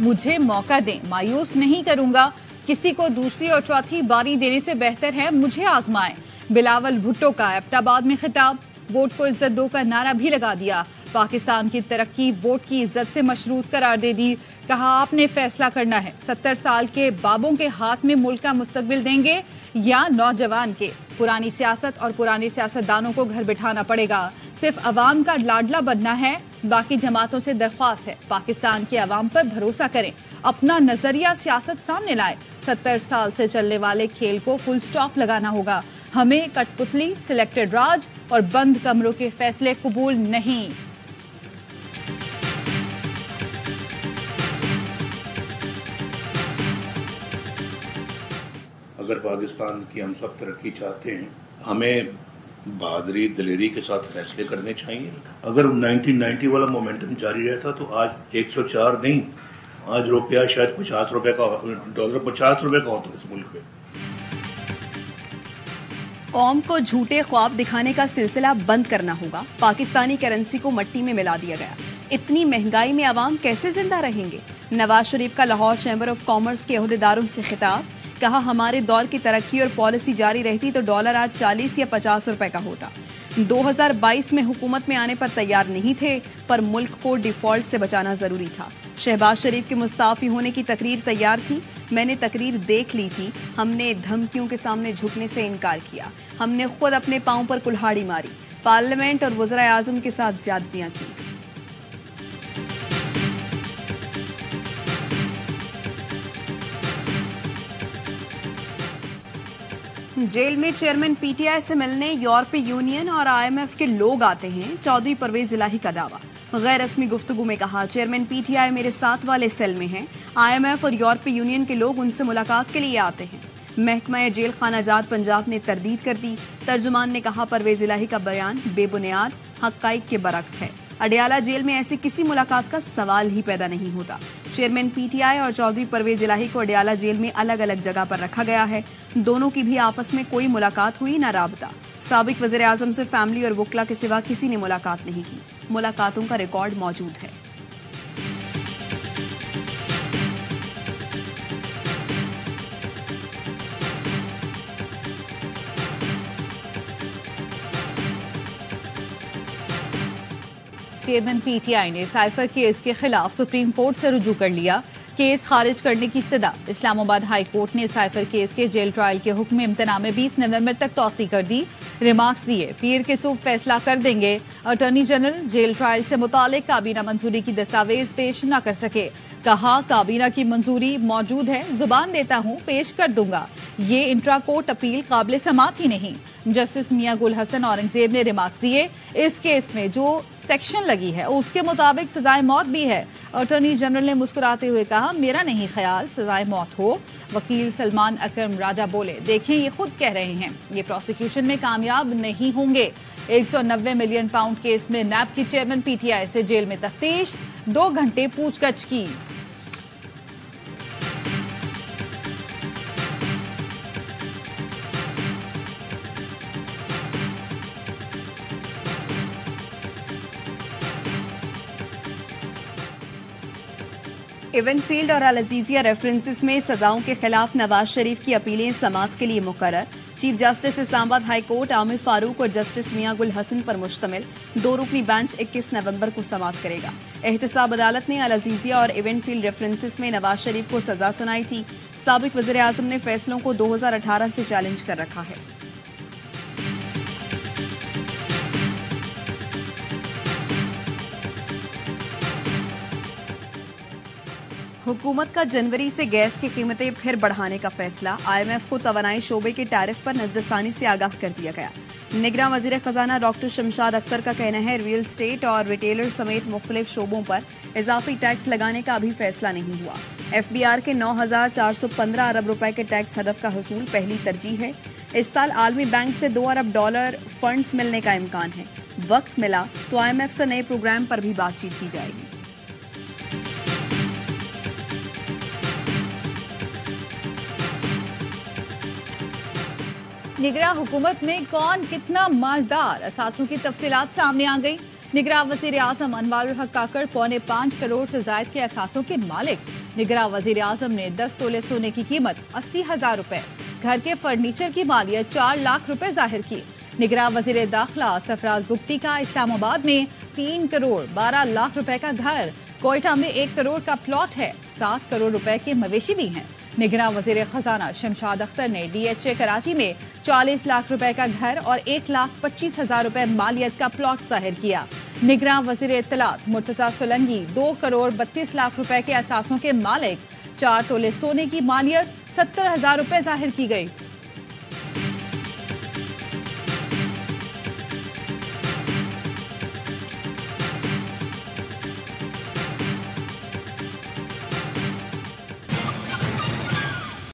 मुझे मौका दें, मायूस नहीं करूंगा। किसी को दूसरी और चौथी बारी देने से बेहतर है मुझे आजमाएं। बिलावल भुट्टो का एबटाबाद में खिताब। वोट को इज्जत दो का नारा भी लगा दिया। पाकिस्तान की तरक्की वोट की इज्जत से मशरूत करार दे दी। कहा आपने फैसला करना है, 70 साल के बाबों के हाथ में मुल्क का मुस्तकबिल देंगे या नौजवान के। पुरानी सियासत और पुराने सियासतदानों को घर बिठाना पड़ेगा। सिर्फ अवाम का लाडला बनना है। बाकी जमातों से दरख्वास्त है, पाकिस्तान के अवाम पर भरोसा करें, अपना नजरिया सियासत सामने लाए। 70 साल से चलने वाले खेल को फुल स्टॉप लगाना होगा। हमें कठपुतली, सिलेक्टेड राज और बंद कमरों के फैसले कबूल नहीं। अगर पाकिस्तान की हम सब तरक्की चाहते हैं, हमें बहादुरी दिलेरी के साथ फैसले करने चाहिए। अगर 1990 वाला मोमेंटम जारी रहता तो आज 104 नहीं, आज रुपया शायद 50 रुपए का, डॉलर 50 रुपए का होता इस मुल्क में। कौम को झूठे ख्वाब दिखाने का सिलसिला बंद करना होगा। पाकिस्तानी करेंसी को मट्टी में मिला दिया गया। इतनी महंगाई में अवाम कैसे जिंदा रहेंगे? नवाज शरीफ का लाहौर चैम्बर ऑफ कॉमर्स के अहदेदारों से खिताब। कहा हमारे दौर की तरक्की और पॉलिसी जारी रहती तो डॉलर आज 40 या 50 रुपए का होता। 2022 में हुकूमत में आने पर तैयार नहीं थे, पर मुल्क को डिफॉल्ट से बचाना जरूरी था। शहबाज शरीफ के मुस्ताफी होने की तकरीर तैयार थी। मैंने तकरीर देख ली थी। हमने धमकियों के सामने झुकने से इनकार किया। हमने खुद अपने पांव पर कुल्हाड़ी मारी। पार्लियामेंट और वज़ीर आज़म के साथ ज्यादतियां की। जेल में चेयरमैन पीटीआई से मिलने यूरोपीय यूनियन और आईएमएफ के लोग आते हैं, चौधरी परवेज इलाही का दावा। गैर रस्मी गुफ्तगू में कहा, चेयरमैन पीटीआई मेरे साथ वाले सेल में हैं। आईएमएफ और यूरोपीय यूनियन के लोग उनसे मुलाकात के लिए आते हैं। महकमा जेल खानाजात पंजाब ने तरदीद कर दी। तर्जुमान ने कहा, परवेज इलाही का बयान बेबुनियाद, हक़ाइक़ के बरक्स है। अडियाला जेल में ऐसी किसी मुलाकात का सवाल ही पैदा नहीं होता। चेयरमैन पीटीआई और चौधरी परवेज इलाही को अडियाला जेल में अलग अलग जगह पर रखा गया है। दोनों की भी आपस में कोई मुलाकात हुई न राबता। साबिक वज़ीर आज़म से फैमिली और वकला के सिवा किसी ने मुलाकात नहीं की। मुलाकातों का रिकॉर्ड मौजूद है। चेयरमैन पीटीआई ने साइफर केस के खिलाफ सुप्रीम कोर्ट से रुजू कर लिया। केस खारिज करने की इस्तदा। इस्लामाबाद हाई कोर्ट ने साइफर केस के जेल ट्रायल के हुक्म इम्तना में 20 नवंबर तक तौसी कर दी। रिमार्क्स दिए, पीर के सुबह फैसला कर देंगे। अटॉर्नी जनरल जेल ट्रायल से मुतालिक काबीना मंजूरी की दस्तावेज पेश न कर सके। कहा, काबीना की मंजूरी मौजूद है, जुबान देता हूं पेश कर दूंगा। ये इंट्रा कोर्ट अपील काबिल समात ही नहीं। जस्टिस मियां गुल हसन औरंगजेब ने रिमार्क्स दिए, इस केस में जो सेक्शन लगी है उसके मुताबिक सजाए मौत भी है। अटॉर्नी जनरल ने मुस्कुराते हुए कहा, मेरा नहीं ख्याल सजाए मौत हो। वकील सलमान अकरम राजा बोले, देखें ये खुद कह रहे हैं, ये प्रोसिक्यूशन में कामयाब नहीं होंगे। 190 मिलियन पाउंड केस में नैब की चेयरमैन पीटीआई से जेल में तफ्तीश, 2 घंटे पूछगछ की। इवेंटफील्ड और अल अजीजिया रेफरेंसेस में सजाओं के खिलाफ नवाज शरीफ की अपीलें समाअत के लिए मुकर्रर। Chief justice Islamabad high court Aamir Farooq और जस्टिस मियां गुल हसन पर मुश्तमिल 2 रुकनी बेंच 21 नवंबर को समाअत करेगा। एहतसाब अदालत ने अल अजीजिया और इवेंटफील्ड रेफरेंसेस में नवाज शरीफ को सजा सुनाई थी। साबिक वज़ीर आज़म ने फैसलों को 2018 से चैलेंज कर रखा है। हुकूमत का जनवरी से गैस की कीमतें फिर बढ़ाने का फैसला। आईएमएफ को तवानाई शोबे के टैरिफ पर नजरसानी से आगाह कर दिया गया। निगरान वजीर खजाना डॉक्टर शमशाद अख्तर का कहना है, रियल स्टेट और रिटेलर समेत मुख्तलिफ शोबों पर इजाफी टैक्स लगाने का अभी फैसला नहीं हुआ। एफबीआर के 9,415 अरब रुपए के टैक्स हदफ का हसूल पहली तरजीह है। इस साल आलमी बैंक से $2 अरब फंड्स मिलने का इम्कान है। वक्त मिला तो आईएमएफ से नए प्रोग्राम पर भी बातचीत की जाएगी। निगरान हुकूमत में कौन कितना मालदार, असासों की तफसीलात सामने आ गई। निगरान वजीर आजम अनवारुल हक काकड़ 4.25 करोड़ से ज्यादा के असासों के मालिक। निगरान वजीर आजम ने 10 तोले सोने की कीमत 80,000 रुपए, घर के फर्नीचर की मालियत 4 लाख रुपए जाहिर की। निगरान वजीर दाखिला सरफराज बुगटी का इस्लामाबाद में 3 करोड़ 12 लाख रुपए का घर, कोयटा में 1 करोड़ का प्लॉट है, 7 करोड़ रुपए के मवेशी भी हैं। निगरान वजीर खजाना शमशाद अख्तर ने DHA कराची में 40 लाख रुपए का घर और 1,25,000 रुपए मालियत का प्लॉट जाहिर किया। निगरान वजीर इत्तलात मुर्तजा सोलंगी 2 करोड़ 32 लाख रुपए के असासों के मालिक, 4 तोले सोने की मालियत 70,000 रुपए जाहिर की गई।